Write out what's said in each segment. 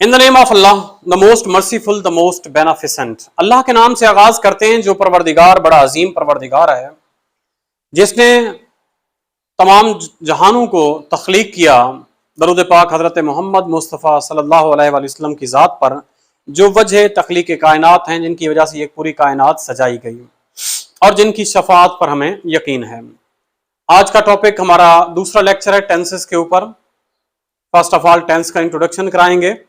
In the name of Allah the most merciful the most beneficent. Allah के नाम से आगाज करते हैं जो परवरदिगार बड़ा अजीम परवरदिगार है, जिसने तमाम जहानों को तख्लीक किया। दरूद पाक हजरत मोहम्मद मुस्तफ़ा सल्लल्लाहु अलैहि वसल्लम की ज़ात पर जो वजह तख्लीक कायनात हैं, जिनकी वजह से ये पूरी कायनात सजाई गई और जिनकी शफाअत पर हमें यकीन है। आज का टॉपिक हमारा दूसरा लेक्चर है टेंसेस के ऊपर। फर्स्ट ऑफ ऑल टेंस का इंट्रोडक्शन कराएंगे,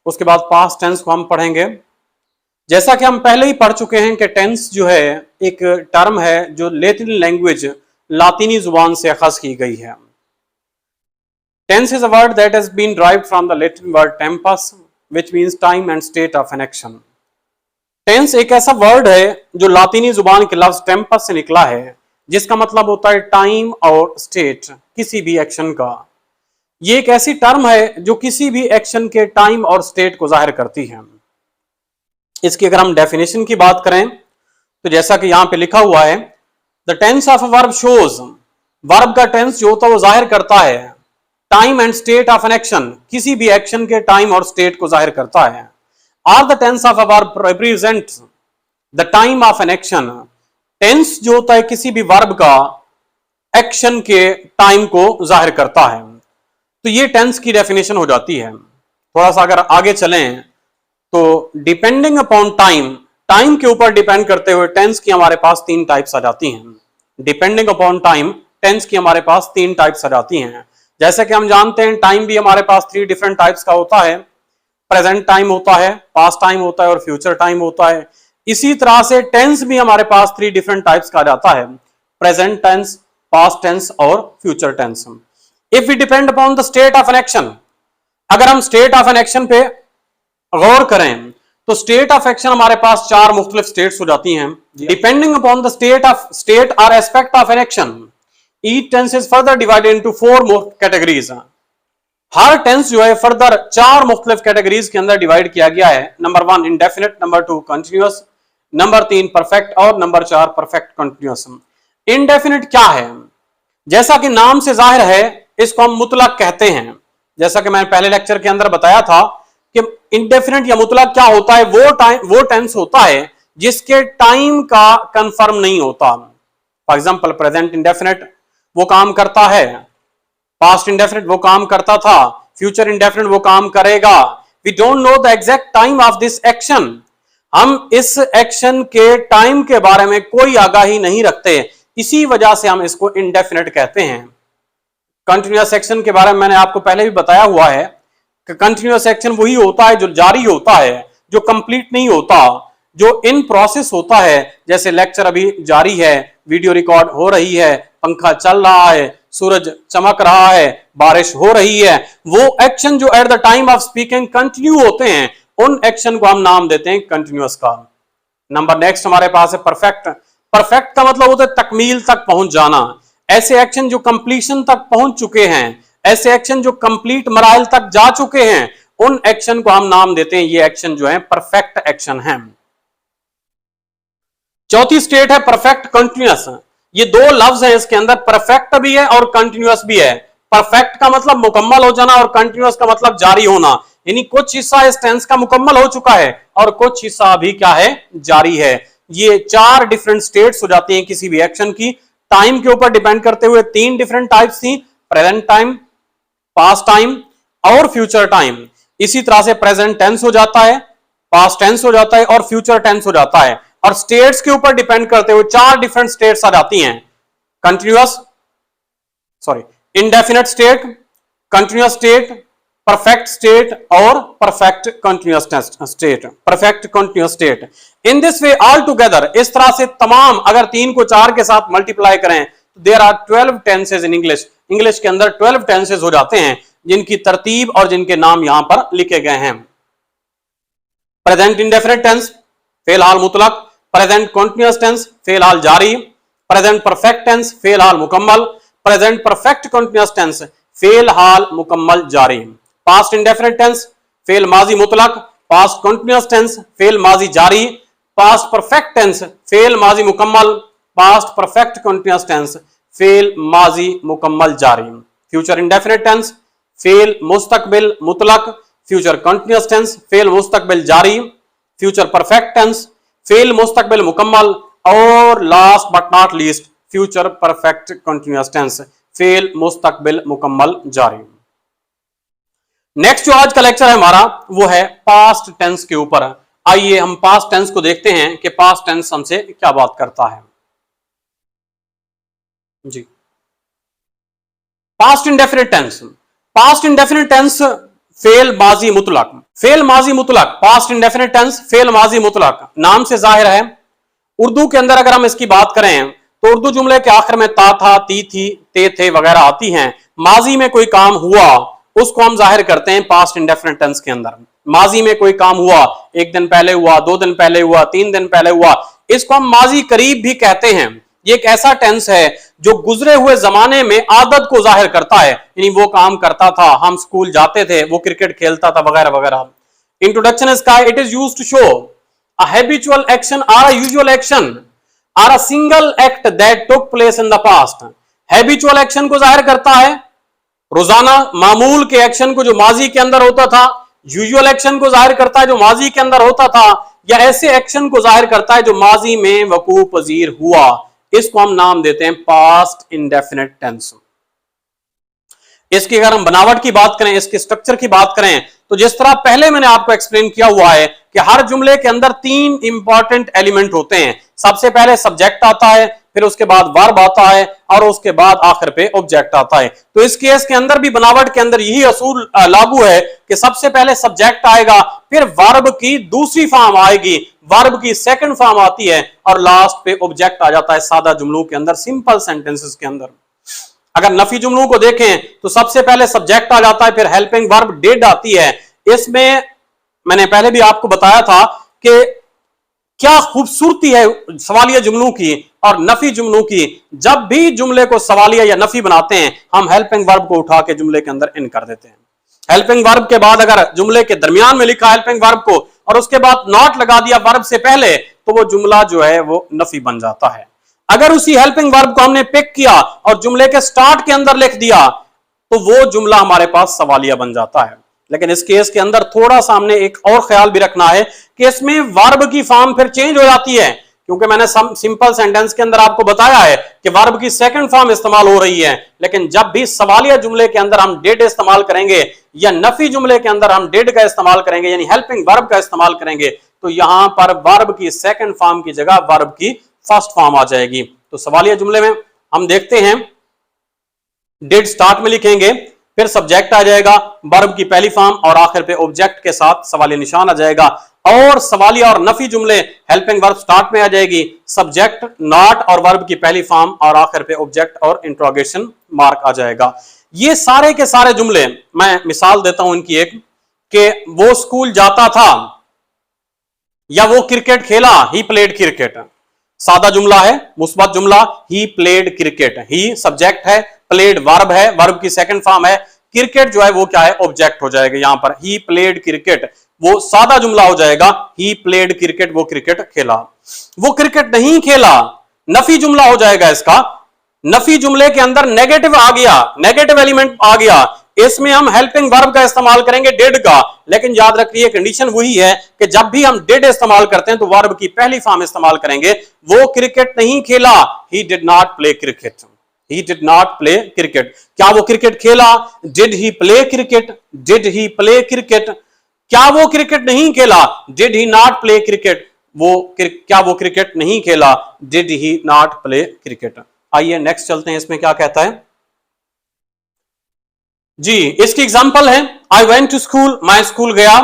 उसके बाद पास्ट टेंस को हम पढ़ेंगे। जैसा कि हम पहले ही पढ़ चुके हैं कि टेंस जो है एक टर्म है जो लैटिन लैंग्वेज लातीनी जुबान से अखज़ की गई है। Tense is a word that has been derived from the Latin word tempus which means time and state of an action. Tense एक ऐसा वर्ड है जो लातीनी जुबान के लफ्ज टेम्पस से निकला है, जिसका मतलब होता है टाइम और स्टेट किसी भी एक्शन का। ये एक ऐसी टर्म है जो किसी भी एक्शन के टाइम और स्टेट को जाहिर करती है। इसकी अगर हम डेफिनेशन की बात करें तो जैसा कि यहां पे लिखा हुआ है, the tense of a verb shows, verb का टेंस जो होता है वो जाहिर करता है time and state of an action, किसी भी एक्शन के टाइम और स्टेट को जाहिर करता है। Or the tense of a verb represents the time of an action, tense जो होता है किसी भी वर्ब का एक्शन के टाइम को जाहिर करता है। तो ये टेंस की डेफिनेशन हो जाती है। थोड़ा सा अगर आगे चलें तो डिपेंडिंग अपॉन टाइम, टाइम के ऊपर डिपेंड करते हुए टेंस की हमारे पास तीन टाइप्स आ जाती हैं। डिपेंडिंग अपॉन टाइम टेंस की हमारे पास तीन टाइप्स आ जाती हैं। जैसे कि हम जानते हैं टाइम भी हमारे पास थ्री डिफरेंट टाइप्स का होता है। प्रेजेंट टाइम होता है, पास्ट टाइम होता है और फ्यूचर टाइम होता है। इसी तरह से टेंस भी हमारे पास थ्री डिफरेंट टाइप्स का जाता है, प्रेजेंट टेंस, पास्ट टेंस और future tense. If we depend upon the state of an action, अगर हम स्टेट ऑफ एन एक्शन पे गौर करें तो स्टेट ऑफ एक्शन हमारे पास चार मुख्तलिफ स्टेट्स हो जाती हैं। डिपेंडिंग अपॉन द स्टेट और aspect of an action, each tense is further divided into four categories. हर टेंस जो है फर्दर चार मुख्तलिफ कैटेगरीज के अंदर डिवाइड किया गया है। Number one indefinite, number two continuous, number तीन परफेक्ट और नंबर चार परफेक्ट कंटिन्यूअस। इंडेफिनिट क्या है? जैसा कि नाम से जाहिर है इसको हम मुतलक कहते हैं। जैसा कि मैंने पहले लेक्चर के अंदर बताया था कि इंडेफिनिट या मुतलक क्या होता है, वो टेंस होता है जिसके टाइम का कंफर्म नहीं होता। फॉर एग्जांपल प्रेजेंट इंडेफिनिट वो काम करता है, पास्ट इंडेफिनिट वो काम करता था, फ्यूचर इंडेफिनिट वो काम करेगा। We don't know the exact time of this action, हम इस एक्शन के टाइम के बारे में कोई आगाही नहीं रखते, इसी वजह से हम इसको इंडेफिनिट कहते हैं। कंटिन्यूअस एक्शन के बारे में मैंने आपको पहले भी बताया हुआ है कि कंटिन्यूअस एक्शन वही होता है जो जारी होता है, जो कंप्लीट नहीं होता, जो इन प्रोसेस होता है। जैसे लेक्चर अभी जारी है, वीडियो रिकॉर्ड हो रही है, पंखा चल रहा है, सूरज चमक रहा है, बारिश हो रही है, वो एक्शन जो at the time of speaking continue होते हैं, उन एक्शन को हम नाम देते हैं कंटिन्यूअस का। नंबर नेक्स्ट हमारे पास है परफेक्ट। परफेक्ट का मतलब होता है तकमील तक पहुंच जाना। ऐसे एक्शन जो कंप्लीशन तक पहुंच चुके हैं, ऐसे एक्शन जो कंप्लीट मराइल तक जा चुके हैं, उन एक्शन को हम नाम देते हैं, ये एक्शन जो है परफेक्ट एक्शन है। चौथी स्टेट है परफेक्ट कंटिन्यूअस। ये दो लफ्ज हैं इसके अंदर, परफेक्ट भी है और कंटिन्यूअस भी है। परफेक्ट का मतलब मुकम्मल हो जाना और कंटिन्यूअस का मतलब जारी होना, यानी कुछ हिस्सा इस टेंस का मुकम्मल हो चुका है और कुछ हिस्सा अभी क्या है, जारी है। ये चार डिफरेंट स्टेट्स हो जाती हैं किसी भी एक्शन की। टाइम के ऊपर डिपेंड करते हुए तीन डिफरेंट टाइप्स थी, प्रेजेंट टाइम, पास्ट टाइम और फ्यूचर टाइम। इसी तरह से प्रेजेंट टेंस हो जाता है, पास्ट टेंस हो जाता है और फ्यूचर टेंस हो जाता है। और स्टेट्स के ऊपर डिपेंड करते हुए चार डिफरेंट स्टेट्स आ जाती हैं, continuous indefinite state, continuous state, perfect state और perfect continuous state, perfect continuous state. In this way all together, इस तरह से तमाम अगर तीन को चार के साथ मल्टीप्लाई करें तो there are 12 tenses in English. English के अंदर 12 टेंसेज हो जाते हैं, जिनकी तरतीब और जिनके नाम यहां पर लिखे गए हैं। प्रेजेंट इंडेफिनिट टेंस फिलहाल मुतलक, प्रेजेंट कंटिन्यूअस टेंस फिलहाल जारी, प्रेजेंट परफेक्ट टेंस फिलहाल मुकम्मल, प्रेजेंट परफेक्ट कंटिन्यूअस टेंस फिलहाल मुकम्मल जारी। पास्ट इंडेफिनिट टेंस फेल माजी मुतलक, पास्ट कंटिन्यूअस टेंस फेल माजी जारी, पास्ट परफेक्ट टेंस फेल माजी मुकम्मल, पास्ट परफेक्ट कंटिन्यूअस टेंस फेल माजी मुकम्मल जारी। फ्यूचर इंडेफिनिट टेंस फेल मुस्तकबिल मुतलक, फ्यूचर कंटिन्यूअस टेंस, फेल मुस्तकबिल जारी, फ्यूचर परफेक्ट टेंस, फेल मुस्तकबिल मुकम्मल, और last but not least future perfect continuous tense, फेल मुस्तकबिल मुकम्मल जारी। नेक्स्ट जो आज का लेक्चर है हमारा वो है पास्ट टेंस के ऊपर। आइए हम पास्ट टेंस को देखते हैं कि पास्ट टेंस हमसे क्या बात करता है। जी, past indefinite tense. Past indefinite tense फेल माजी मुतलक, फेल माजी मुतलक, पास्ट इंडेफिनिट टेंस फेल माजी मुतलक, नाम से जाहिर है। उर्दू के अंदर अगर हम इसकी बात करें तो उर्दू जुमले के आखिर में ता था, ती थी, ते थे वगैरह आती हैं। माजी में कोई काम हुआ उसको हम जाहिर करते हैं पास्ट इंडेफिनिट टेंस के अंदर। माजी में कोई काम हुआ, एक दिन पहले हुआ, 2 दिन पहले हुआ, 3 दिन पहले हुआ, इसको हम माजी करीब भी कहते हैं। ये एक ऐसा टेंस है जो गुजरे हुए जमाने में आदत को जाहिर करता है, यानी वो काम करता था, हम स्कूल जाते थे, वो क्रिकेट खेलता था वगैरह वगैरह। इंट्रोडक्शन इसका, it is used to show a habitual action और अ यूजुअल एक्शन और a single act that took place in the past. Habitual action को जाहिर करता है, रोजाना मामूल के एक्शन को जो माजी के अंदर होता था, यूजुअल एक्शन को जाहिर करता है जो माजी के अंदर होता था, या ऐसे एक्शन को जाहिर करता है जो माजी में वकू पजीर हुआ। इसको हम नाम देते हैं पास्ट इंडेफिनिट टेंस। इसकी अगर हम बनावट की बात करें, इसके स्ट्रक्चर की बात करें, तो जिस तरह पहले मैंने आपको एक्सप्लेन किया हुआ है कि हर जुमले के अंदर 3 इंपॉर्टेंट एलिमेंट होते हैं। सबसे पहले सब्जेक्ट आता है, फिर उसके बाद वर्ब आता है, और उसके बाद आखिर पे ऑब्जेक्ट आता है। तो इस केस के अंदर भी बनावट के अंदर यही असूल लागू है कि सबसे पहले सब्जेक्ट आएगा, फिर वर्ब की दूसरी फॉर्म आएगी, वर्ब की सेकंड फॉर्म आती है, और लास्ट पे ऑब्जेक्ट आ जाता है सादा जुमलों के अंदर, सिंपल सेंटेंसेस के अंदर। अगर नफी जुमलों को देखें तो सबसे पहले सब्जेक्ट आ जाता है, फिर हेल्पिंग वर्ब डिड आती है। इसमें मैंने पहले भी आपको बताया था कि क्या खूबसूरती है सवालिया जुमलों की और नफी जुमलों की। जब भी जुमले को सवालिया या नफी बनाते हैं, हम हेल्पिंग वर्ब को उठा के जुमले के अंदर इन कर देते हैं। हेल्पिंग वर्ब के बाद अगर जुमले के दरमियान में लिखा हेल्पिंग वर्ब को और उसके बाद नॉट लगा दिया वर्ब से पहले, तो वो जुमला जो है वो नफी बन जाता है। अगर उसी हेल्पिंग वर्ब को हमने पिक किया और जुमले के स्टार्ट के अंदर लिख दिया, तो वो जुमला हमारे पास सवालिया बन जाता है। लेकिन इस केस के अंदर थोड़ा सा हमने एक और ख्याल भी रखना है कि इसमें वर्ब की फॉर्म फिर चेंज हो जाती है, क्योंकि मैंने सिंपल सेंटेंस के अंदर आपको बताया है कि वर्ब की सेकंड फॉर्म इस्तेमाल हो रही है। लेकिन जब भी सवालिया जुमले के अंदर हम डिड इस्तेमाल करेंगे या नफी जुमले के अंदर हम डिड का इस्तेमाल करेंगे, यानी हेल्पिंग वर्ब का इस्तेमाल करेंगे, तो यहां पर वर्ब की सेकंड फॉर्म की जगह वर्ब की फर्स्ट फॉर्म आ जाएगी। तो सवालिया जुमले में हम देखते हैं डिड स्टार्ट में लिखेंगे, फिर सब्जेक्ट आ जाएगा, वर्ब की पहली फॉर्म, और आखिर पे ऑब्जेक्ट के साथ सवालिया निशान आ जाएगा। और सवालिया और नफी जुमले हेल्पिंग वर्ब स्टार्ट में आ जाएगी, सब्जेक्ट, नॉट और वर्ब की पहली फॉर्म, और आखिर पे ऑब्जेक्ट और इंट्रोगेशन मार्क आ जाएगा। ये सारे के सारे जुमले, मैं मिसाल देता हूं इनकी एक, कि वो स्कूल जाता था या वो क्रिकेट खेला, ही प्लेड क्रिकेट। सादा जुमला है, मुस्बत जुमला, he played cricket. He subject है, प्लेड वर्ब है, वर्ब की सेकंड फॉर्म है, क्रिकेट जो है वो क्या है, ऑब्जेक्ट हो जाएगा। यहां पर ही प्लेड क्रिकेट वो सादा जुमला हो जाएगा, ही प्लेड क्रिकेट, वो क्रिकेट खेला। वो क्रिकेट नहीं खेला नफी जुमला हो जाएगा इसका। नफी जुमले के अंदर नेगेटिव आ गया, नेगेटिव एलिमेंट आ गया, इसमें हम हेल्पिंग वर्ब का इस्तेमाल करेंगे डिड का। लेकिन याद रखिए कंडीशन वही है कि जब भी हम डिड इस्तेमाल करते हैं तो वर्ब की पहली फॉर्म इस्तेमाल करेंगे। वो क्रिकेट नहीं खेला, he did not play cricket, he did not play cricket. क्या वो क्रिकेट खेला, did he play cricket, did he play cricket. क्या वो क्रिकेट नहीं खेला, did he not play cricket, क्या वो क्रिकेट नहीं खेला, did he not play cricket. आइए नेक्स्ट चलते हैं, इसमें क्या कहता है जी। इसकी एग्जांपल है, आई वेंट टू स्कूल, मैं स्कूल गया,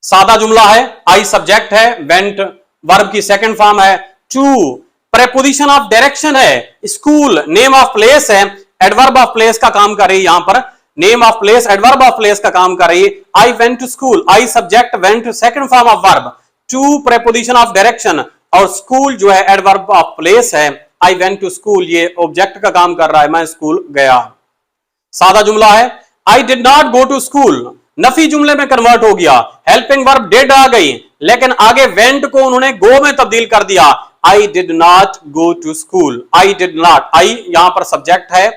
सादा जुमला है, आई सब्जेक्ट है, वेंट वर्ब की सेकंड फॉर्म है, टू प्रेपोजिशन ऑफ डायरेक्शन है, स्कूल नेम ऑफ प्लेस है, एडवर्ब ऑफ प्लेस का काम कर रही है। यहां पर name of place adverb of place का काम कर रही है। I went to school, I subject, went second form of verb, to preposition of direction, और स्कूल जो है एडवर्ब ऑफ प्लेस है। आई वेंट टू स्कूल ये ऑब्जेक्ट का काम कर रहा है, मैं स्कूल गया। सादा जुमला है, I did not go to school, नफी जुमले में कन्वर्ट हो गया, हेल्पिंग वर्ब डिड आ गई, लेकिन आगे वेंट को उन्होंने गो में तब्दील कर दिया। I did not go to school, I did not, I यहां पर सब्जेक्ट है,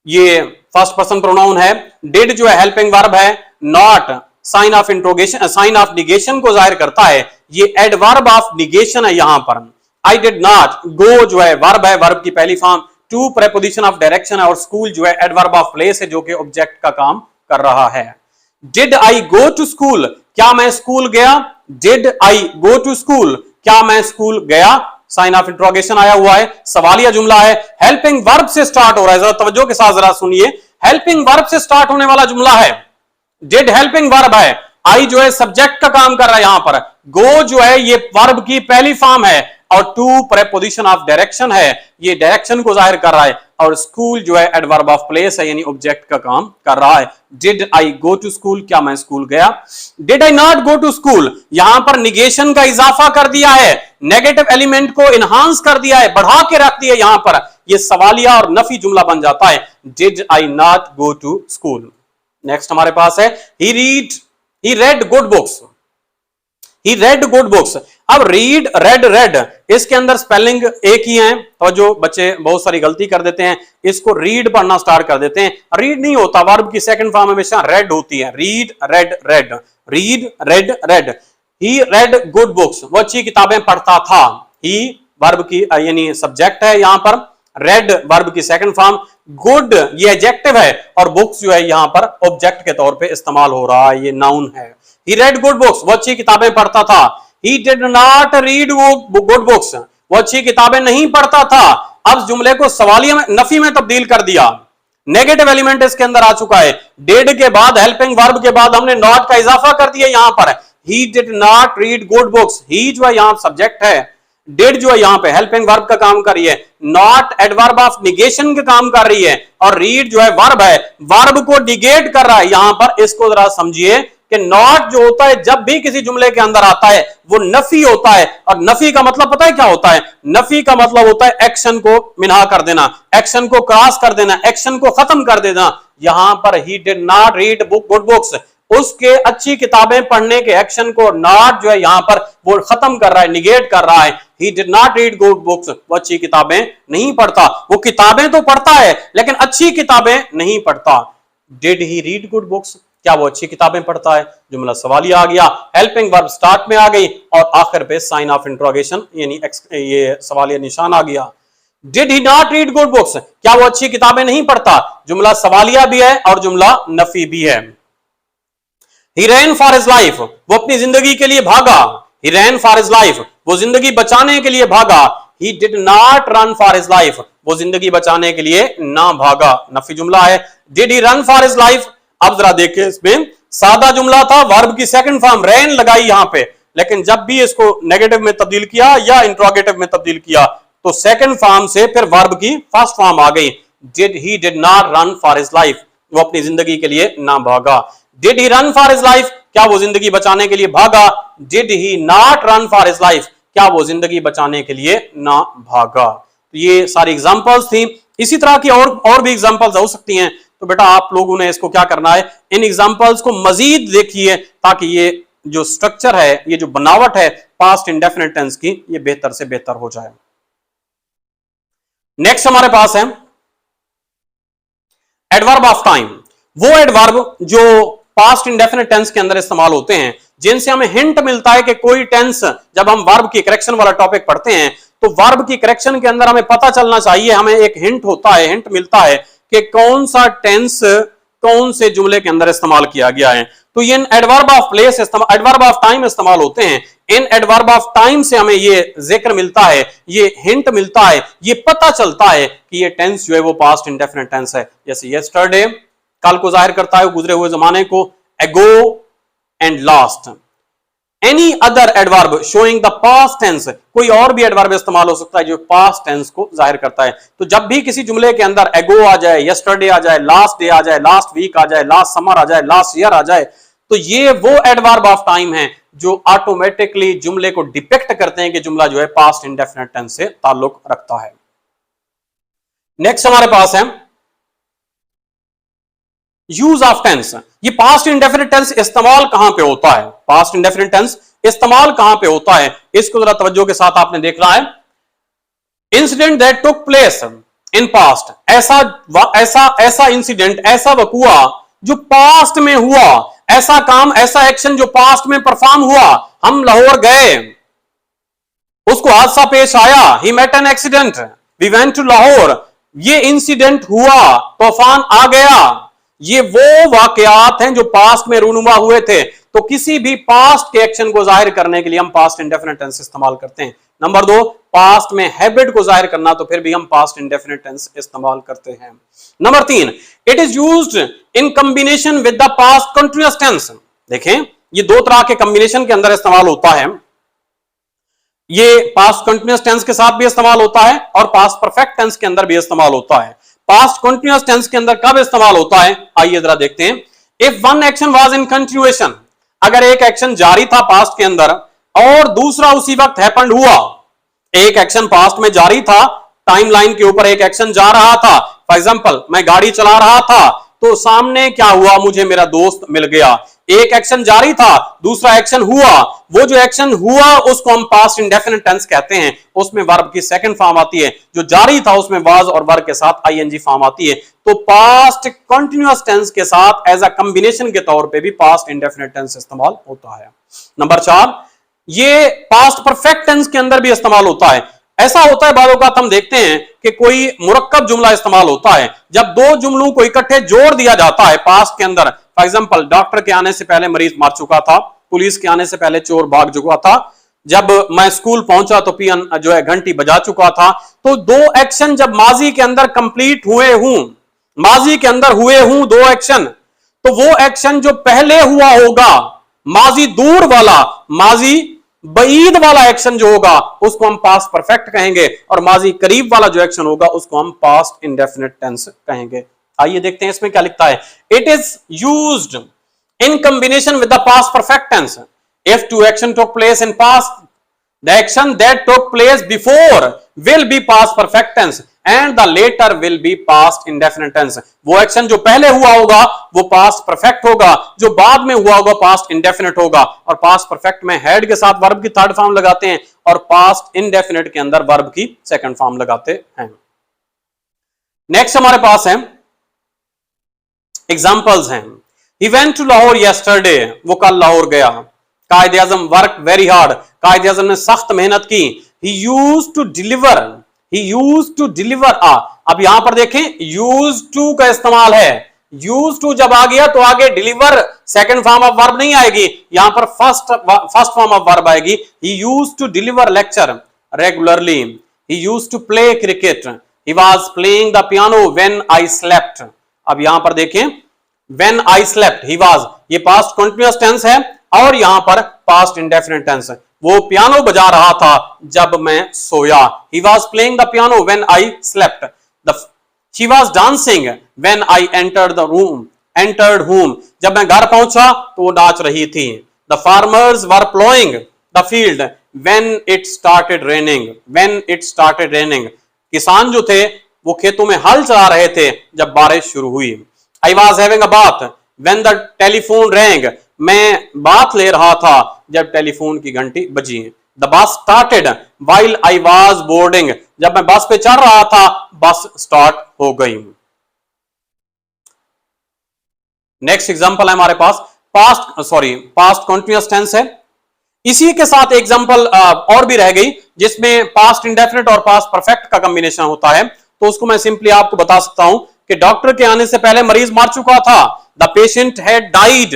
ये फर्स्ट पर्सन प्रोनाउन है, डिड जो है हेल्पिंग वर्ब है, not sign of interrogation, sign of negation को जाहिर करता है। ये एडवर्ब ऑफ निगेशन है यहां पर। आई डिड नॉट, गो जो है वर्ब है, वर्ब की पहली form, to preposition of direction है, और स्कूल जो है एडवर्ब ऑफ प्लेस है जो कि ऑब्जेक्ट का काम कर रहा है। Did I go to school, क्या मैं स्कूल गया? Did I go to school, क्या मैं स्कूल गया? साइन ऑफ इंट्रोगेशन आया हुआ है, सवालिया जुमला है, हेल्पिंग वर्ब से स्टार्ट हो रहा है। जरा तवज्जो के साथ जरा सुनिए, हेल्पिंग वर्ब से स्टार्ट होने वाला जुमला है। डिड हेल्पिंग वर्ब है, आई जो है सब्जेक्ट का काम कर रहा है यहां पर, गो जो है ये वर्ब की पहली फॉर्म है, और टू प्रेपोजिशन ऑफ डायरेक्शन है, ये डायरेक्शन को जाहिर कर रहा है, और स्कूल जो है एडवर्ब ऑफ प्लेस है यानी ऑब्जेक्ट का काम कर रहा है। Did I go to school, क्या मैं स्कूल गया? Did I not go to school, यहां पर निगेशन का इजाफा कर दिया है, नेगेटिव एलिमेंट को इनहांस कर दिया है, बढ़ा के रख दिया यहां पर, ये सवालिया और नफी जुमला बन जाता है। Did I not go to school. Next हमारे पास है he read good books, he read good books. अब रीड, रेड, रेड, इसके अंदर स्पेलिंग एक ही है, और जो बच्चे बहुत सारी गलती कर देते हैं, इसको रीड पढ़ना स्टार्ट कर देते हैं। रीड नहीं होता, वर्ब की सेकंड फॉर्म हमेशा रेड होती है। Read, read, read, read, read, रेड। ही रेड गुड बुक्स, वो अच्छी किताबें पढ़ता था। ही वर्ब की यानी सब्जेक्ट है यहां पर, रेड वर्ब की सेकंड फॉर्म, गुड ये एडजेक्टिव है, और बुक्स जो है यहां पर ऑब्जेक्ट के तौर पे इस्तेमाल हो रहा है, ये नाउन है। He read good books, वो अच्छी किताबें पढ़ता था। He did not read good books, वो अच्छी किताबें नहीं पढ़ता था। अब जुमले को सवालिया में, नफी में तब्दील कर दिया, नेगेटिव एलिमेंट इसके अंदर आ चुका है। डिड के बाद, हेल्पिंग वर्ब के बाद हमने नॉट का इजाफा कर दिया यहां पर। He did not read good books, he जो है यहां सब्जेक्ट है, डिड जो है यहां पे हेल्पिंग वर्ब का काम कर रही है, नॉट एडवर्ब ऑफ निगेशन का काम कर रही है, और रीड जो है वर्ब है, वर्ब को निगेट कर रहा है यहां पर। इसको जरा समझिए कि नॉट जो होता है जब भी किसी जुमले के अंदर आता है वो नफी होता है, और नफी का मतलब पता है क्या होता है? नफी का मतलब होता है एक्शन को मिन्हा कर देना, एक्शन को क्रॉस कर देना, एक्शन को खत्म कर देना। यहां पर he did not read good books, उसके अच्छी किताबें पढ़ने के एक्शन को नॉट जो है यहां पर वो खत्म कर रहा है, निगेट कर रहा है। He did not read good books, वो अच्छी किताबें नहीं पढ़ता। वो किताबें तो पढ़ता है लेकिन अच्छी किताबें नहीं पढ़ता। Did he read good books, क्या वो अच्छी किताबें पढ़ता है? जुमला सवालिया आ गया, हेल्पिंग वर्ब स्टार्ट में आ गई, और आखिर पे साइन ऑफ इंट्रोगेशन यानी ये सवालिया निशान आ गया। Did he not read good books, क्या वो अच्छी किताबें नहीं पढ़ता? जुमला सवालिया भी है और जुमला नफी भी है। He ran for his life, वो अपनी जिंदगी के लिए भागा। He ran for his life, वो जिंदगी बचाने के लिए भागा। He did not run for his life, वो जिंदगी बचाने के लिए ना भागा, नफी जुमला है। Did he run for his life, अब जरा देखिए, इसमें सादा जुमला था, वर्ब की सेकंड फॉर्म रैन लगाई यहां पे, लेकिन जब भी इसको नेगेटिव में तब्दील किया या इंट्रोगेटिव में तब्दील किया तो सेकंड फॉर्म से फिर वर्ब की फर्स्ट फॉर्म आ गई। he did not run for his life, वो अपनी जिंदगी के लिए ना भागा। Did he run for his life, क्या वो जिंदगी बचाने के लिए भागा? Did he not run for his life, क्या वो जिंदगी बचाने के लिए ना भागा? तो ये सारी एग्जांपल्स थी। इसी तरह की और भी एग्जांपल्स हो सकती हैं, तो बेटा आप लोगों ने इसको क्या करना है, इन एग्जांपल्स को मजीद देखिए ताकि ये जो स्ट्रक्चर है, ये जो बनावट है पास्ट इंडेफिनिट टेंस की, ये बेहतर से बेहतर हो जाए। नेक्स्ट हमारे पास है एडवर्ब ऑफ टाइम। वो एडवर्ब जो पास्ट इंडेफिनिट टेंस के अंदर इस्तेमाल होते हैं, जिनसे हमें हिंट मिलता है कि कोई टेंस, जब हम वर्ब की करेक्शन वाला टॉपिक पढ़ते हैं तो वर्ब की करेक्शन के अंदर हमें पता चलना चाहिए, हमें एक हिंट होता है, हिंट मिलता है कि कौन सा टेंस कौन से जुमले के अंदर इस्तेमाल किया गया है। तो ये adverb of place, adverb of time इस्तेमाल होते हैं। इन एडवर्ब ऑफ टाइम से हमें ये जिक्र मिलता है, ये हिंट मिलता है, ये पता चलता है कि ये टेंस जो है वो पास्ट इंडेफिनिट टेंस है। जैसे यस्टरडे कल को जाहिर करता है, गुजरे हुए जमाने को, ago and last. Any other adverb showing the past tense, कोई और भी एडवर्ब इस्तेमाल हो सकता है जो पास्ट टेंस को जाहिर करता है। तो जब भी किसी जुमले के अंदर एगो आ जाए, यस्टरडे आ जाए, लास्ट डे आ जाए, लास्ट वीक आ जाए, लास्ट समर आ जाए, लास्ट ईयर आ जाए, तो ये वो एडवर्ब ऑफ टाइम है जो ऑटोमेटिकली जुमले को डिपिक्ट करते हैं कि जुमला जो है पास्ट इंडेफिनिट टेंस से ताल्लुक रखता है। नेक्स्ट हमारे पास है यूज ऑफ टेंस। ये पास्ट इंडेफिनिट टेंस इस्तेमाल कहां पे होता है? पास्ट इंडेफिनिट टेंस इस्तेमाल कहां पे होता है, इसको जरा तवज्जो के साथ आपने देखना है। Incident that took place in past, ऐसा इंसिडेंट, ऐसा वकुआ जो पास्ट में हुआ, ऐसा काम, ऐसा एक्शन जो पास्ट में परफॉर्म हुआ, हम लाहौर गए, उसको हादसा पेश आया, he met an accident, we went to Lahore, ये इंसिडेंट हुआ, तूफान आ गया, ये वो वाकयात हैं जो पास्ट में रूनुमा हुए थे। तो किसी भी पास्ट के एक्शन को जाहिर करने के लिए हम पास्ट इंडेफिनिट टेंस इस्तेमाल करते हैं। नंबर 2, पास्ट में हैबिट को जाहिर करना, तो फिर भी हम पास्ट इंडेफिनिट टेंस इस्तेमाल करते हैं। Number 3, it is used in combination with the past continuous tense. देखें, ये दो तरह के कॉम्बिनेशन के अंदर इस्तेमाल होता है। ये पास्ट कंटीन्यूअस टेंस के साथ भी इस्तेमाल होता है और पास्ट परफेक्ट टेंस के अंदर भी इस्तेमाल होता है। पास्ट कंटीन्यूअस टेंस के अंदर कब इस्तेमाल होता है, आइए जरा देखते हैं। If one action was in continuation, अगर एक एक्शन जारी था पास्ट के अंदर और दूसरा उसी वक्त हैपेंड हुआ, एक एक्शन पास्ट में जारी था, टाइमलाइन के ऊपर एक एक्शन जा रहा था, फॉर एग्जांपल मैं गाड़ी चला रहा था तो सामने क्या हुआ, मुझे मेरा दोस्त मिल गया। एक एक्शन जारी था, दूसरा एक्शन हुआ, वो जो एक्शन हुआ उसको हम पास्ट इंडेफिनिट टेंस कहते हैं। उसमें वर्ब की सेकंड फॉर्म आती है, जो जारी था उसमें वाज और वर्ब के साथ आईएनजी फॉर्म आती है। तो पास्ट कंटीन्यूअस टेंस के साथ एज अ कॉम्बिनेशन के तौर पे भी पास्ट इंडेफिनिट टेंस इस्तेमाल होता है। नंबर 4, ये पास्ट परफेक्ट टेंस के अंदर भी इस्तेमाल होता है। ऐसा होता है बालों का, हम देखते हैं कि कोई मुरक्कब जुमला इस्तेमाल होता है, जब दो जुमलों को इकट्ठे जोड़ दिया जाता है पास्ट के अंदर। फॉर एग्जांपल, डॉक्टर के आने से पहले मरीज मर चुका था, पुलिस के आने से पहले चोर भाग चुका था, जब मैं स्कूल पहुंचा तो पियन जो है घंटी बजा चुका था। तो दो एक्शन जब माजी के अंदर कंप्लीट हुए हूं, माजी के अंदर हुए हूं दो एक्शन, तो वो एक्शन जो पहले हुआ होगा, माजी दूर वाला, माजी बईद वाला एक्शन जो होगा उसको हम पास्ट परफेक्ट कहेंगे, और माजी करीब वाला जो एक्शन होगा उसको हम पास्ट इंडेफिनिट टेंस कहेंगे। आइए देखते हैं इसमें क्या लिखता है। It is used in combination with the past perfect tense if two action took place in past, the action that took place before will be past perfect tense and the latter will be past indefinite tense. वो action जो पहले हुआ होगा वो past perfect होगा, जो बाद में हुआ होगा पास्ट इंडेफिनिट होगा। और पास्ट परफेक्ट में हेड के साथ वर्ब की थर्ड फॉर्म लगाते हैं और पास्ट इंडेफिनिट के अंदर वर्ब की सेकंड फॉर्म लगाते हैं। नेक्स्ट हमारे पास है एग्जांपल्स हैं। He went to Lahore yesterday, वो कल लाहौर गया। कायदे आजम वर्क वेरी हार्ड, कायदे आजम ने सख्त मेहनत की। He used to deliver, he used to deliver आ। अब यहां पर देखें यूज्ड टू का इस्तेमाल है, यूज्ड टू जब आ गया तो आगे deliver second form of verb नहीं आएगी, यहां पर फर्स्ट फॉर्म ऑफ वर्ब आएगी। He used to deliver lecture regularly, he used to play cricket, he was playing the piano when I slept. अब यहां पर देखें when I slept, he was, ये पास्ट कंटीन्यूअस टेंस है और यहां पर पास्ट इंडेफिनिट टेंस है। वो पियानो बजा रहा था जब मैं सोया, he was playing the piano when I slept. She was dancing when I entered the room, entered home, जब मैं घर पहुंचा तो वो नाच रही थी। The farmers were ploughing the field when it started raining, when it started raining, किसान जो थे वो खेतों में हल चला रहे थे जब बारिश शुरू हुई। I was having a bath when the telephone wrong, मैं बात ले रहा था जब टेलीफोन की घंटी बजी। The bus started while I was boarding, जब मैं बस पे चढ़ रहा था बस स्टार्ट हो गई। नेक्स्ट एग्जांपल है हमारे पास पास्ट कंटीन्यूअस टेंस है। इसी के साथ एग्जांपल और भी रह गई जिसमें पास्ट इंडेफिनिट और पास्ट परफेक्ट का कॉम्बिनेशन होता है, तो उसको मैं सिंपली आपको बता सकता हूं कि डॉक्टर के आने से पहले मरीज मर चुका था। The patient had died,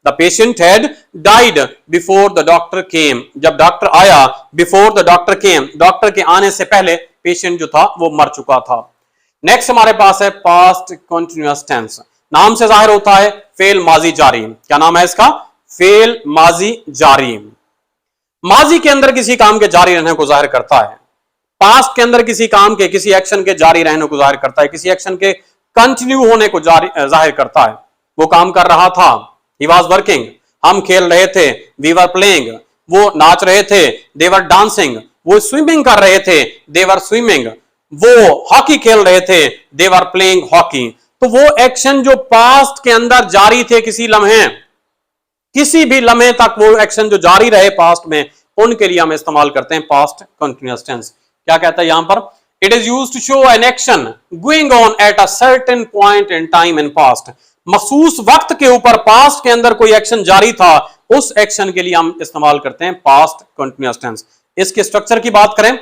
the patient had died before the doctor केम, जब डॉक्टर आया, before the doctor came, doctor के आने से पहले पेशेंट जो था वो मर चुका था। नेक्स्ट हमारे पास है पास्ट कंटीन्यूअस टेंस। नाम से जाहिर होता है फेल माजी जारी। क्या नाम है इसका? फेल माजी जारी। माजी के अंदर किसी काम के जारी रहने को जाहिर करता है, पास्ट के अंदर किसी काम के, किसी एक्शन के जारी रहने को जाहिर करता है, किसी एक्शन के कंटिन्यू होने को जाहिर करता है। वो काम कर रहा था, ही वॉज वर्किंग, हम खेल रहे थे, वी वर प्लेइंग, वो नाच रहे थे, दे वर डांसिंग, वो स्विमिंग कर रहे थे, दे वर स्विमिंग, वो हॉकी खेल रहे थे, दे वर प्लेइंग हॉकी। तो वो एक्शन जो पास्ट के अंदर जारी थे किसी लम्हे, किसी भी लम्हे तक वो एक्शन जो जारी रहे पास्ट में, उनके लिए हम इस्तेमाल करते हैं पास्ट कंटीन्यूअस टेंस। क्या कहता है यहां पर? It is used to show an action going on at a certain point in time in past. मखसूस वक्त के ऊपर पास्ट के अंदर कोई एक्शन जारी था, उस एक्शन के लिए हम इस्तेमाल करते हैं पास्ट कंटिन्यूअस टेंस। इसके स्ट्रक्चर की बात करें,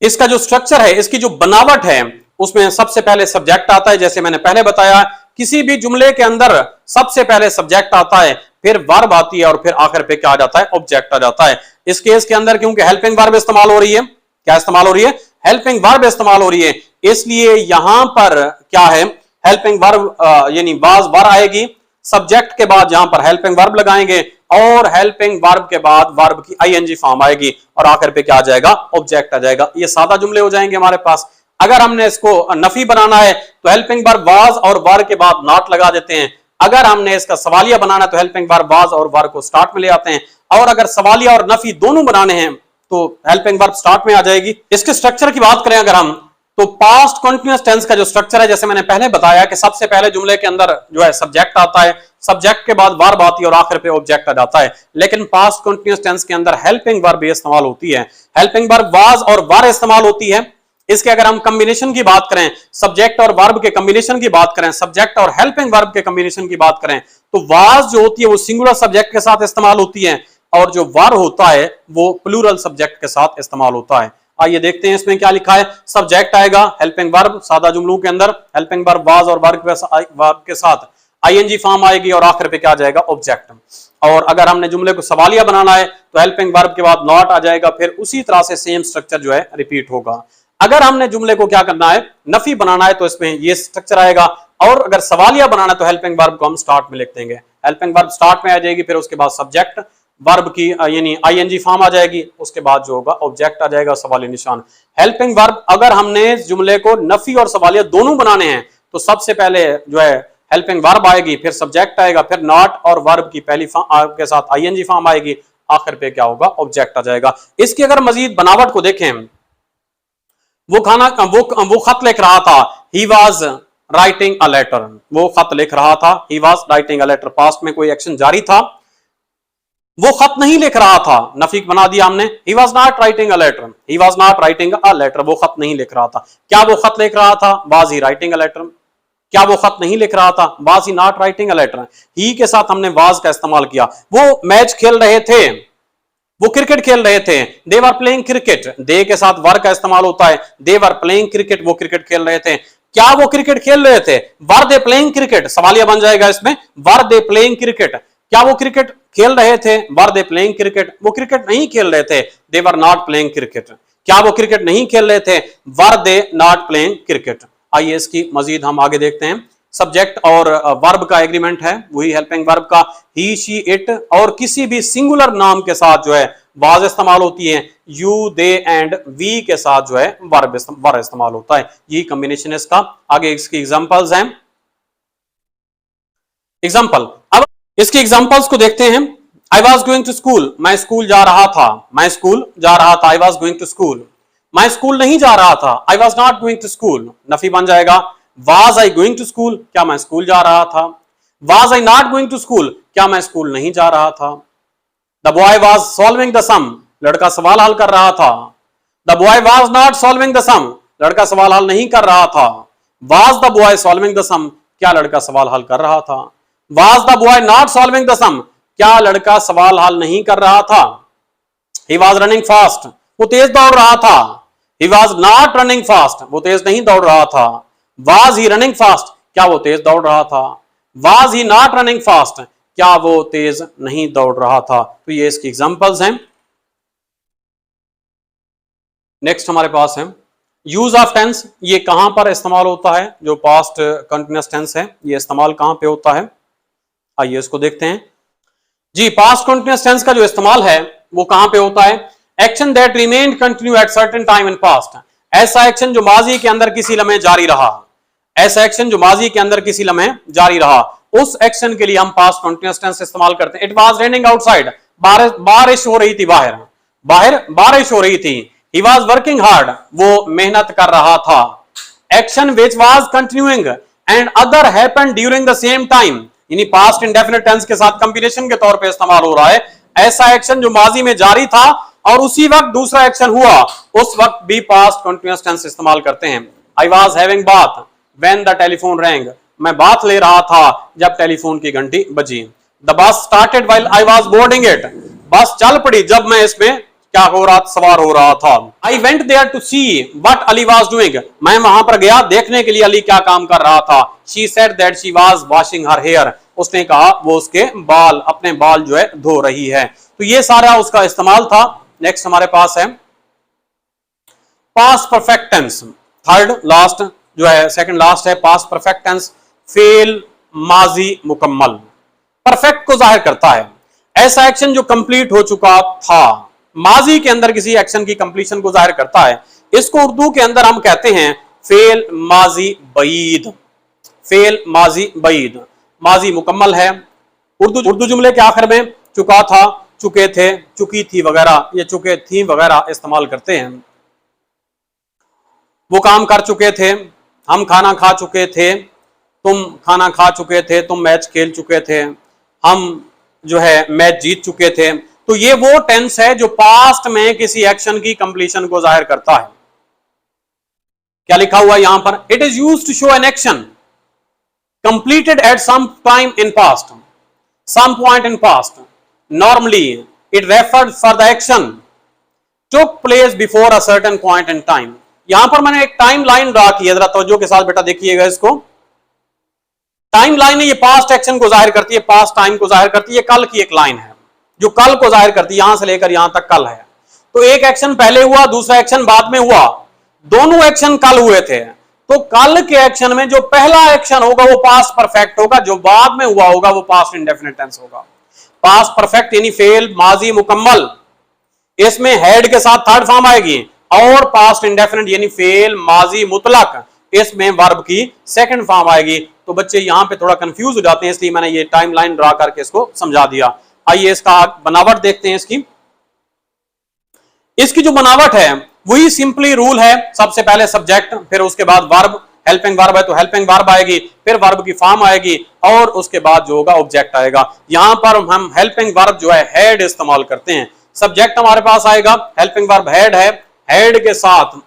इसका जो स्ट्रक्चर है, इसकी जो बनावट है, उसमें सबसे पहले सब्जेक्ट आता है। जैसे मैंने पहले बताया, किसी भी जुमले के अंदर सबसे पहले सब्जेक्ट आता है, फिर वर्ब आती है और फिर आखिर पे क्या आ जाता है, ऑब्जेक्ट आ जाता है। इस केस के अंदर क्योंकि हेल्पिंग वर्ब इस्तेमाल हो रही है, क्या इस्तेमाल हो रही है, हेल्पिंग वर्ब इस्तेमाल हो रही है, इसलिए यहां पर क्या है, हेल्पिंग वर्ब यानी वाज वर आएगी, सब्जेक्ट के बाद यहां पर हेल्पिंग वर्ब लगाएंगे और हेल्पिंग वर्ब के बाद वर्ब की आईएनजी फॉर्म आएगी और आखिर पे क्या आ जाएगा, ऑब्जेक्ट आ जाएगा। ये सादा जुमले हो जाएंगे हमारे पास। अगर हमने इसको नफी बनाना है तो हेल्पिंग वर्ब वाज और वर के बाद नॉट लगा देते हैं। अगर हमने इसका सवालिया बनाना है तो हेल्पिंग वर्ब वाज और वर को स्टार्ट में ले आते हैं, और अगर सवालिया और नफी दोनों बनाने हैं तो हेल्पिंग वर्ब स्टार्ट में आ जाएगी। इसके स्ट्रक्चर की बात करें अगर हम, तो पास्ट कंटिन्यूअस टेंस का जो स्ट्रक्चर है, जैसे मैंने पहले बताया कि सबसे पहले जुमले के अंदर जो है सब्जेक्ट आता है, सब्जेक्ट के बाद वर्ब आती है और आखिर पे ऑब्जेक्ट आ जाता है। लेकिन पास्ट कंटिन्यूअस टेंस के अंदर हेल्पिंग वर्ब इस्तेमाल होती है, हेल्पिंग वर्ब वाज और वर इस्तेमाल होती है। इसके अगर हम कॉम्बिनेशन की बात करें, सब्जेक्ट और वर्ब के कॉम्बिनेशन की बात करें, सब्जेक्ट और हेल्पिंग वर्ब के कॉम्बिनेशन की बात करें, तो वाज जो होती है वो सिंगुलर सब्जेक्ट के साथ इस्तेमाल होती है और जो वर होता है वो प्लूरल सब्जेक्ट के साथ इस्तेमाल होता है। आइए देखते हैं इसमें क्या लिखा है। सब्जेक्ट आएगा, हेल्पिंग वर्ब सादा जुमलों के अंदर हेल्पिंग वर्ब वाज और वर्ब के साथ आईएनजी फॉर्म आएगी और आखिर पे क्या आ जाएगा, ऑब्जेक्ट। और अगर हमने जुमले को सवालिया बनाना है तो हेल्पिंग वर्ब के बाद नॉट आ जाएगा, फिर उसी तरह से सेम स्ट्रक्चर जो है रिपीट होगा। अगर हमने जुमले को क्या करना है, नफी बनाना है, तो इसमें ये स्ट्रक्चर आएगा, और अगर सवालिया बनाना है तो हेल्पिंग वर्ब को हम स्टार्ट में लिख देंगे। हेल्पिंग वर्ब स्टार्ट में आ जाएगी, फिर उसके बाद सब्जेक्ट वर्ब की यानी आईएनजी फॉर्म आ जाएगी, उसके बाद जो होगा ऑब्जेक्ट आ जाएगा, सवालिया निशान। हेल्पिंग वर्ब अगर हमने जुमले को नफी और सवालिया दोनों बनाने हैं तो सबसे पहले जो है हेल्पिंग वर्ब आएगी, फिर सब्जेक्ट आएगा, फिर नॉट और वर्ब की पहली के साथ आईएनजी फॉर्म आएगी, आखिर पे क्या होगा, ऑब्जेक्ट आ जाएगा। इसकी अगर मजीद बनावट को देखें, वो खत लिख रहा था, he was writing a letter, वो खत लिख रहा था, he was writing a letter, past में कोई एक्शन जारी था, वो खत नहीं लिख रहा था, नफी बना दिया हमने, he was not writing a letter, he was not writing a letter, वो खत नहीं लिख रहा था। क्या वो खत लिख रहा था, was he writing a letter. क्या वो खत नहीं लिख रहा था, was he not writing a letter. He के साथ हमने वाज का इस्तेमाल किया। वो मैच खेल रहे थे, वो क्रिकेट खेल रहे थे, दे वर प्लेइंग क्रिकेट, दे के साथ वर का इस्तेमाल होता है, दे वर प्लेइंग क्रिकेट, वो क्रिकेट खेल रहे थे। क्या वो क्रिकेट खेल रहे थे, वर दे प्लेइंग क्रिकेट, सवालिया बन जाएगा इसमें, वर दे प्लेइंग क्रिकेट। क्या वो क्रिकेट खेल रहे थे, वर दे प्लेइंग क्रिकेट, वो क्रिकेट नहीं खेल रहे थे, दे वर नॉट प्लेइंग क्रिकेट। क्या वो क्रिकेट नहीं खेल रहे थे, वर दे नॉट प्लेइंग क्रिकेट। आइए इसकी मजीद हम आगे देखते हैं। सब्जेक्ट और वर्ब का एग्रीमेंट है, वही हेल्पिंग वर्ब का, ही शी इट, और किसी भी सिंगुलर नाम के साथ जो है वाज इस्तेमाल होती है, यू दे एंड वी के साथ जो है वर्ब इस्तेमाल होता है। यही कॉम्बिनेशन इसका। आगे इसकी एग्जांपल्स हैं। एग्जांपल, अब इसकी एग्जांपल्स को देखते हैं। I was going to school, मैं स्कूल जा रहा था, मैं स्कूल जा रहा था, I was going to school. मैं स्कूल नहीं जा रहा था, I was not going to school, नफी बन जाएगा। Was I going to school, क्या मैं स्कूल जा रहा था। Was I not going to school, क्या मैं स्कूल नहीं जा रहा था। The boy was solving the sum, लड़का सवाल हल कर रहा था। The boy was not solving the sum, लड़का सवाल हल नहीं कर रहा था। Was the boy solving the sum, क्या लड़का सवाल हल कर रहा था। Was the boy not solving the sum, क्या लड़का सवाल हल नहीं कर रहा था। ही वाज रनिंग फास्ट, वो तेज दौड़ रहा था। He was not running fast, वो तेज नहीं दौड़ रहा था। वाज ही रनिंग फास्ट, क्या वो तेज दौड़ रहा था। Was he not running fast, क्या वो तेज नहीं दौड़ रहा था। तो ये इसकी एग्जांपल्स हैं। नेक्स्ट हमारे पास है यूज ऑफ टेंस। ये कहां पर इस्तेमाल होता है, जो पास्ट कंटिन्यूअस टेंस है, ये इस्तेमाल कहां पे होता है, आइए इसको देखते हैं जी। पास्ट कंटिन्यूअस टेंस का जो इस्तेमाल है वो कहां पे होता है, action that remained continue at certain time in past, ऐसा एक्शन जो माजी के अंदर किसी लम्हे जारी रहा, ऐसा एक्शन जो माजी के अंदर किसी लम्हे जारी रहा, उस एक्शन के लिए हम पास्ट कंटिन्यूअस टेंस इस्तेमाल करते हैं। इट वाज रेनिंग आउटसाइड, बारिश हो रही थी, बाहर बारिश हो रही थी। ही वाज वर्किंग हार्ड, वो मेहनत कर रहा था। Action which was continuing and other happened during the same time, यानी पास्ट इंडेफिनिट टेंस के साथ कंबिनेशन के तौर पे इस्तेमाल हो रहा है। ऐसा एक्शन जो माजी में जारी था और उसी वक्त दूसरा एक्शन हुआ, उस वक्त भी पास्ट कंटिन्यूअस टेंस इस्तेमाल करते हैं। I was having bath, when the telephone wrong, मैं बात ले रहा था जब टेलीफोन की घंटी बजी। The bus started while I was boarding it, बस चल पड़ी जब मैं इसमें क्या हो रहा, सवार हो रहा था। I went there to see what Ali was doing, मैं वहां पर गया देखने के लिए अली क्या काम कर रहा था। She said that she was washing her hair, उसने कहा वो उसके बाल, अपने बाल जो है धो रही है। तो ये सारा उसका इस्तेमाल था। नेक्स्ट हमारे पास है past perfect tense, third last जो है, सेकंड लास्ट है पास्ट परफेक्ट टेंस, फेल माजी मुकम्मल। परफेक्ट को जाहिर करता है, ऐसा एक्शन जो कंप्लीट हो चुका था। माजी के अंदर किसी एक्शन की कंप्लीशन को जाहिर करता है। इसको उर्दू के अंदर हम कहते हैं फेल माजी बईद, फेल माजी बईद। माजी मुकम्मल है। उर्दू जुमले के आखिर में चुका था, चुके थे, चुकी थी वगैरह, ये चुके थी वगैरह इस्तेमाल करते हैं। वो काम कर चुके थे, हम खाना खा चुके थे, तुम खाना खा चुके थे, तुम मैच खेल चुके थे, हम जो है मैच जीत चुके थे। तो ये वो टेंस है जो पास्ट में किसी एक्शन की कंप्लीशन को जाहिर करता है। क्या लिखा हुआ है यहां पर, it is used to show an action completed at some time in past, some point in past. Normally it referred for the action took place before a certain point in time. यहां पर मैंने एक time line draw की है, जरा तवज्जो के साथ बेटा देखिएगा इसको। टाइम लाइन है, ये पास्ट एक्शन को जाहिर करती है, पास्ट टाइम को जाहिर करती है। कल की एक लाइन है जो कल को जाहिर करती है, यहां से लेकर यहां तक कल है। तो एक एक्शन पहले हुआ, दूसरा एक्शन बाद में हुआ, दोनों एक्शन कल हुए थे। तो कल के एक्शन में जो पहला एक्शन होगा वो पास्ट परफेक्ट होगा, जो बाद में हुआ होगा वो पास्ट इंडेफिनिट टेंस होगा। पास्ट परफेक्ट यानी फेल माजी मुकम्मल, इसमें हेड के साथ थर्ड फॉर्म आएगी। और पास्ट इंडेफिनिट यानी फेल माजी मुतलक, इसमें वर्ब की सेकंड फॉर्म आएगी। तो बच्चे यहां पे थोड़ा कंफ्यूज हो जाते हैं, इसलिए मैंने ये टाइम लाइन ड्रा करके इसको समझा दिया। आइए इसका बनावट देखते हैं। इसकी जो बनावट है वही सिंपली रूल है, सबसे पहले सब्जेक्ट, फिर उसके बाद वर्ब, हेल्पिंग वर्ब है तो हेल्पिंग वर्ब आएगी, फिर वर्ब की फॉर्म आएगी और उसके बाद जो होगा ऑब्जेक्ट आएगा। यहां पर हम हेल्पिंग वर्ब जो है हेड इस्तेमाल करते हैं। सब्जेक्ट हमारे पास आएगा, हेल्पिंग वर्ब हेड है, हेड के साथ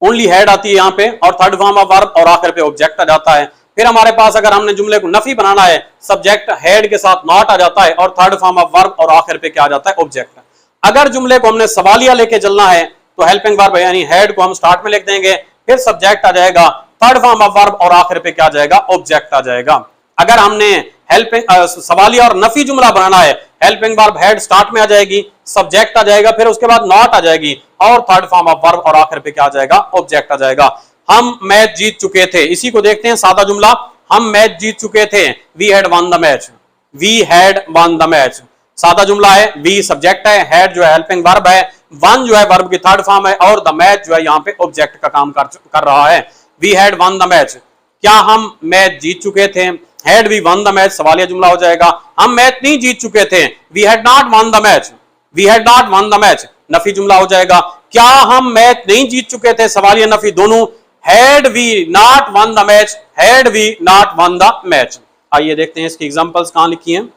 ओनली हेड आती है यहां पे, और थर्ड फॉर्म ऑफ वर्ब और आखिर पे ऑब्जेक्ट आ जाता है। फिर हमारे पास अगर हमने जुमले को नफी बनाना है, सब्जेक्ट हेड के साथ नॉट आ जाता है और थर्ड फॉर्म ऑफ वर्ब और आखिर पे क्या आ जाता है, ऑब्जेक्ट। अगर जुमले को हमने सवालिया लेके चलना है तो हेल्पिंग वर्ब यानी हेड को हम स्टार्ट में लिख देंगे, फिर सब्जेक्ट आ जाएगा, थर्ड फॉर्म ऑफ वर्ब और आखिर पे क्या आ जाएगा, ऑब्जेक्ट आ जाएगा। अगर हमने हेल्पिंग सवालिया और नफी जुमला बनाना है, हेल्पिंग वर्ब हेड स्टार्ट में आ जाएगी, सब्जेक्ट आ जाएगा, फिर उसके बाद नॉट आ जाएगी और थर्ड फॉर्म ऑफ वर्ब और आखिर पे क्या आ जाएगा, ऑब्जेक्ट आ जाएगा। हम मैच जीत चुके थे, इसी को देखते हैं सादा जुमला। हम मैच जीत चुके थे, we had won the match, we had won the match. सादा जुमला है, वी सब्जेक्ट है, हेड जो है हेल्पिंग वर्ब है, वन जो है वर्ब की थर्ड फॉर्म है और द मैच जो है यहाँ पे ऑब्जेक्ट का काम कर रहा है। We had won the match, क्या हम मैच जीत चुके थे, had we won the match सवालिया जुमला हो जाएगा। हम मैच नहीं जीत चुके थे, we had not won the match, we had not won the match नफी जुमला हो जाएगा। क्या हम मैच नहीं जीत चुके थे, सवालिया नफी दोनों, had we not won the match, had we not won the match. आइए देखते हैं इसकी एग्जांपल्स कहां लिखी हैं।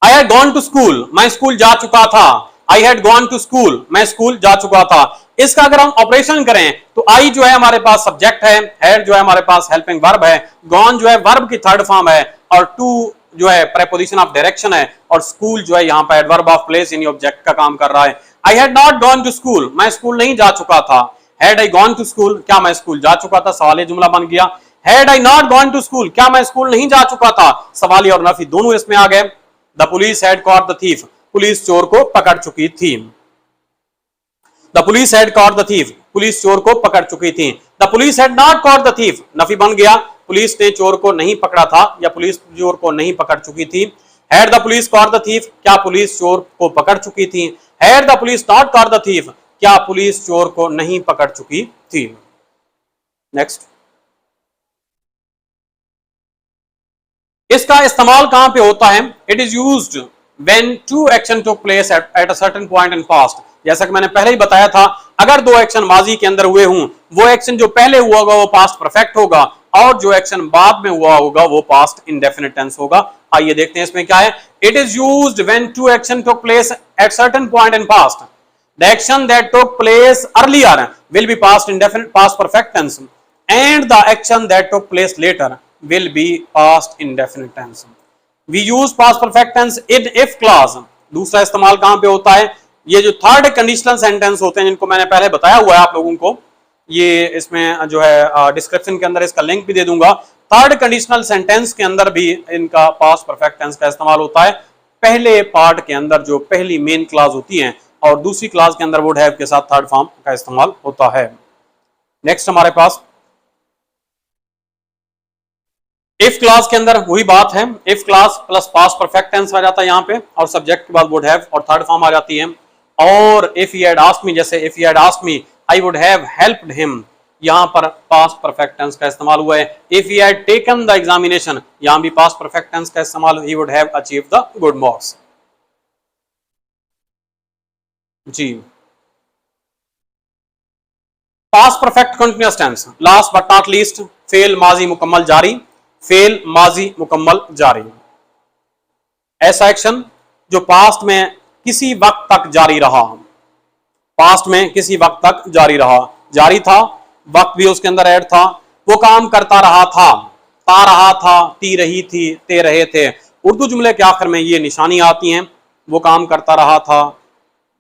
I had gone to school, मैं स्कूल जा चुका था। I had gone to school, मैं स्कूल जा चुका था। इसका अगर हम ऑपरेशन करें तो आई जो है हमारे पास सब्जेक्ट है, हेड जो है हमारे पास हेल्पिंग वर्ब है, गॉन जो है वर्ब की थर्ड फॉर्म है और टू जो है प्रेपोजिशन ऑफ डायरेक्शन है और स्कूल जो है यहाँ पर एडवर्ब ऑफ प्लेस यानी ऑब्जेक्ट का काम कर रहा है। I had not gone to school, मैं स्कूल नहीं जा चुका था। Had I gone to school, क्या मैं स्कूल जा चुका था, सवालिया जुमला बन गया। Had I not gone to school, क्या मैं स्कूल नहीं जा चुका था, सवालिया और नफी दोनों इसमें आ गए। The police had caught the thief, police चोर को पकड़ चुकी थी। The police had caught the thief, police चोर को पकड़ चुकी थी। The police had not caught the thief, Nafi बन गया, पुलिस ने चोर को नहीं पकड़ा था या पुलिस चोर को नहीं पकड़ चुकी थी। Had the police caught the thief, क्या पुलिस चोर को पकड़ चुकी थी। Had the police not caught the thief, क्या पुलिस चोर को नहीं पकड़ चुकी थी। नेक्स्ट, इसका इस्तेमाल कहां पे होता है, it is used when two action took place at a certain point in past. जैसा कि मैंने पहले ही बताया था, अगर दो एक्शन माजी के अंदर हुए हों, वो एक्शन जो पहले हुआ होगा वो पास्ट परफेक्ट होगा और जो एक्शन बाद में हुआ होगा वो पास्ट इंडेफिनिट टेंस होगा। आइए देखते हैं इसमें क्या है। It is used when two action took place at certain point in past, the action that took place earlier will be past indefinite past perfect tense and the action that took place latter will be past indefinite tense. We use past perfect tense in if clause. दूसरा इस्तेमाल कहां पे होता है? ये जो third conditional sentence होते हैं जिनको मैंने पहले बताया हुआ है आप लोगों को, ये इसमें जो है डिस्क्रिप्शन के अंदर इसका लिंक भी दे दूंगा। थर्ड कंडीशनल सेंटेंस के अंदर भी इनका पास्ट परफेक्ट टेंस का इस्तेमाल होता है। पहले पार्ट के अंदर जो पहली मेन क्लास होती है और दूसरी क्लास के अंदर वुड हैव के साथ थर्ड फॉर्म का इस्तेमाल होता है। नेक्स्ट हमारे पास इफ क्लास के अंदर वही बात है, if clause plus past perfect tense आ जाता है यहाँ पे और सब्जेक्ट के बाद वुड हैव और थर्ड फॉर्म आ जाती है। और if he had asked me, जैसे if he had asked me I would have helped him, यहां पर पास्ट परफेक्ट टेंस का इस्तेमाल हुआ है। If he had taken the examination, यहां भी पास्ट परफेक्ट टेंस का इस्तेमाल, he would have achieved the good marks. जी past perfect continuous tense, last but not least, फेल माजी मुकम्मल जारी, फेल माजी मुकम्मल जारी। ऐसा एक्शन जो पास्ट में किसी वक्त तक जारी रहा, पास्ट में किसी वक्त तक जारी रहा, जारी था, वक्त भी उसके अंदर ऐड था, वो काम करता रहा था, ता रहा था, ती रही थी, ते रहे थे। उर्दू जुमले के आखिर में ये निशानी आती हैं, वो काम करता रहा था,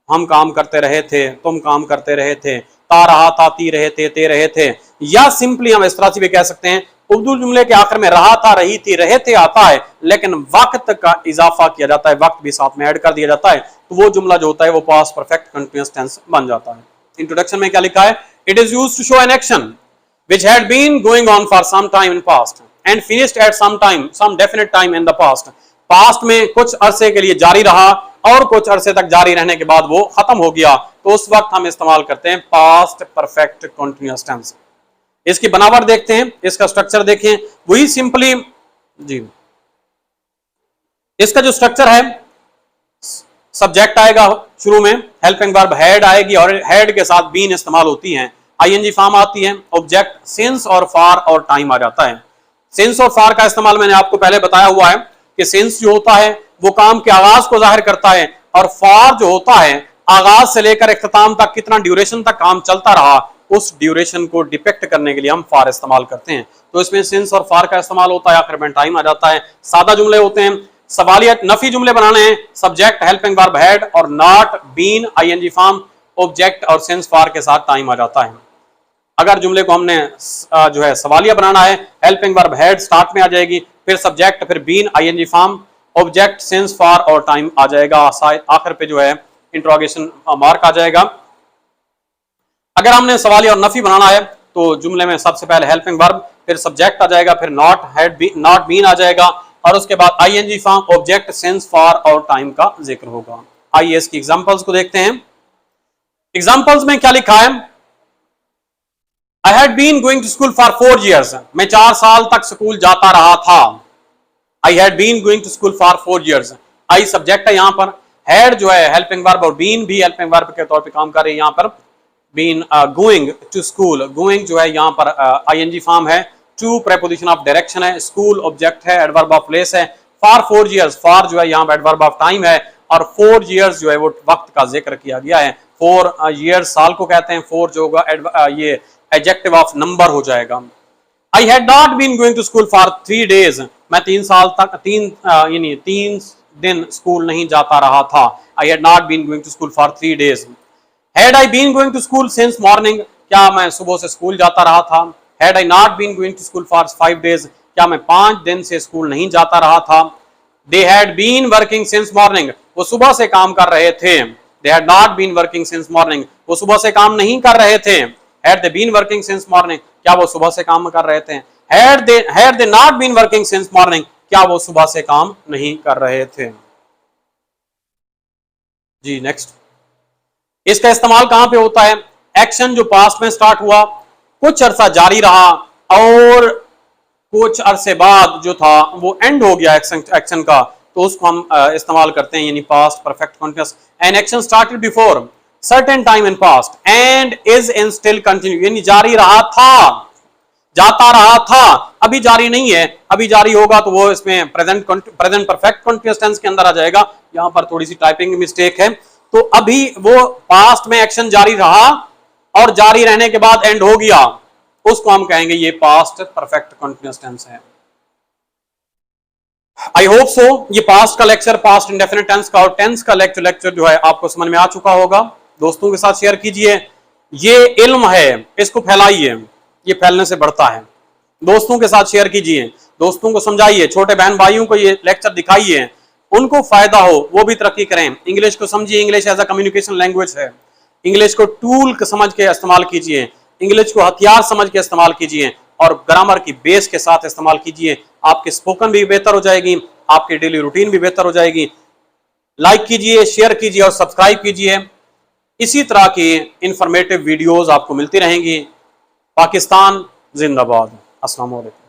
हम काम करते रहे थे, तुम काम करते रहे थे, ता रहा था, ती रहे थे, ते रहे थे। या सिंपली हम इस तरह से भी कह सकते हैं, उर्दू जुमले के आखिर में रहा था, रही थी, रहे थे आता है, लेकिन वक्त का इजाफा किया जाता है, वक्त भी साथ में ऐड कर दिया जाता है, तो वो जुमला जो होता है वो पास्ट परफेक्ट कंटिन्यूअस टेंस बन जाता है। इंट्रोडक्शन में क्या लिखा है? It is used to show an action which had been going on for some time in past and finished at some definite time in the past। Past में कुछ अरसे के लिए जारी रहा और कुछ अरसे तक जारी रहने के बाद वो खत्म हो गया, तो उस वक्त हम इस्तेमाल करते हैं पास्ट परफेक्ट कंटिन्यूअस टेंस। इसकी बनावट देखते हैं, इसका स्ट्रक्चर देखें, वही सिंपली जी इसका जो स्ट्रक्चर है, सब्जेक्ट आएगा शुरू में, हेल्पिंग वर्ब हैड आएगी और हैड के साथ बीन इस्तेमाल होती है, आईएनजी फॉर्म आती है, ऑब्जेक्ट सिंस और फार और टाइम आ जाता है। सिंस और फार का इस्तेमाल मैंने आपको पहले बताया हुआ है कि सिंस जो होता है वो काम के आगाज को जाहिर करता है और फार जो होता है आगाज से लेकर इख्तिताम तक कितना ड्यूरेशन तक काम चलता रहा, उस ड्यूरेशन को डिपेक्ट करने के लिए हम फार इस्तेमाल करते हैं। तो इसमें सिंस और फार का इस्तेमाल होता है, आखिर में टाइम आ जाता है। सादा जुमले होते हैं, सवालिया नफी जुमले बनाने हैं, सब्जेक्ट हेल्पिंग वर्ब हैड और not been ING form object और सिंस फार के साथ टाइम आ जाता है। अगर जुमले को हमने जो है सवालिया बनाना है, हेल्पिंग वर्ब हैड स्टार्ट में आ जाएगी, फिर सब्जेक्ट, फिर been ING form, object since for और टाइम आ जाएगा, आखिर पे जो है इंट्रोगेशन मार्क आ जाएगा। अगर हमने सवालिया और नफी बनाना है तो जुमले में सबसे पहले हेल्पिंग वर्ब, फिर सब्जेक्ट आ जाएगा, फिर नॉट बीन आ जाएगा और उसके बाद ING form, object since for और टाइम का जिक्र होगा। आइए इसकी एग्जांपल्स को देखते हैं। एग्जांपल्स में क्या लिखा है? I had been going to school for 4 years। मैं 4 साल तक स्कूल जाता रहा था। I had been going to school for 4 years। I subject है यहाँ पर, had जो है हेल्पिंग वर्ब और been भी हेल्पिंग वर्ब के तौर पे काम कर रही है यहाँ पर। been going to school, going जो है यहाँ पर ing फॉर्म है, to preposition ऑफ डायरेक्शन है, school ऑब्जेक्ट है, एडवर्ब ऑफ प्लेस है, for 4 years, for जो है यहाँ पर एडवर्ब ऑफ टाइम है और 4 years जो है वो वक्त का जिक्र किया गया है। 4 years साल को कहते हैं, 4 जो होगा ये एडजेक्टिव ऑफ नंबर हो जाएगा। I had not been going to school for 3 days। मैं 3 साल तक 3 दिन स्कूल नहीं जाता रहा था। I had not been going to school for 3 days। Had I been going to school since morning? क्या मैं सुबह से स्कूल जाता रहा था? Had I not been going to school for 5 days? क्या मैं 5 दिन से स्कूल नहीं जाता रहा था? They had been working since morning। वो सुबह से काम कर रहे थे। They had not been working since morning। वो सुबह से काम नहीं कर रहे थे। Had they been working since morning? क्या वो सुबह से काम कर रहे थे? Had they not been working since morning? क्या वो सुबह से काम नहीं कर रहे थे? जी नेक्स्ट, इसका इस्तेमाल कहां पे होता है? एक्शन जो पास्ट में स्टार्ट हुआ, कुछ अरसा जारी रहा और कुछ अरसे बाद जो था वो एंड हो गया एक्शन का, तो उसको हम इस्तेमाल करते हैं, यानी past perfect continuous. An action started before certain time in past and is in still continue, यानी जारी रहा था, जाता रहा था, अभी जारी नहीं है, अभी जारी होगा तो वो इसमें प्रेजेंट परफेक्ट कंटिन्यूअस टेंस के अंदर आ जाएगा। यहां पर थोड़ी सी टाइपिंग मिस्टेक है, तो अभी वो पास्ट में एक्शन जारी रहा और जारी रहने के बाद एंड हो गया, उसको हम कहेंगे ये पास्ट परफेक्ट कंटीन्यूअस टेंस है। आई होप सो ये पास्ट का लेक्चर, पास्ट इंडेफिनिट टेंस का और टेंस का लेक्चर जो है आपको समझ में आ चुका होगा। दोस्तों के साथ शेयर कीजिए, ये इल्म है, इसको फैलाइए, ये फैलने से बढ़ता है। दोस्तों के साथ शेयर कीजिए, दोस्तों को समझाइए, छोटे बहन भाइयों को ये लेक्चर दिखाइए, उनको फायदा हो, वो भी तरक्की करें। इंग्लिश को समझिए, English as a communication language है। इंग्लिश को टूल समझ के इस्तेमाल कीजिए, इंग्लिश को हथियार समझ के इस्तेमाल कीजिए और ग्रामर की बेस के साथ इस्तेमाल कीजिए। आपकी स्पोकन भी बेहतर हो जाएगी, आपकी डेली रूटीन भी बेहतर हो जाएगी। लाइक कीजिए, शेयर कीजिए और सब्सक्राइब कीजिए। इसी तरह की इंफॉर्मेटिव वीडियोस आपको मिलती रहेंगी। पाकिस्तान जिंदाबाद। अस्सलाम वालेकुम।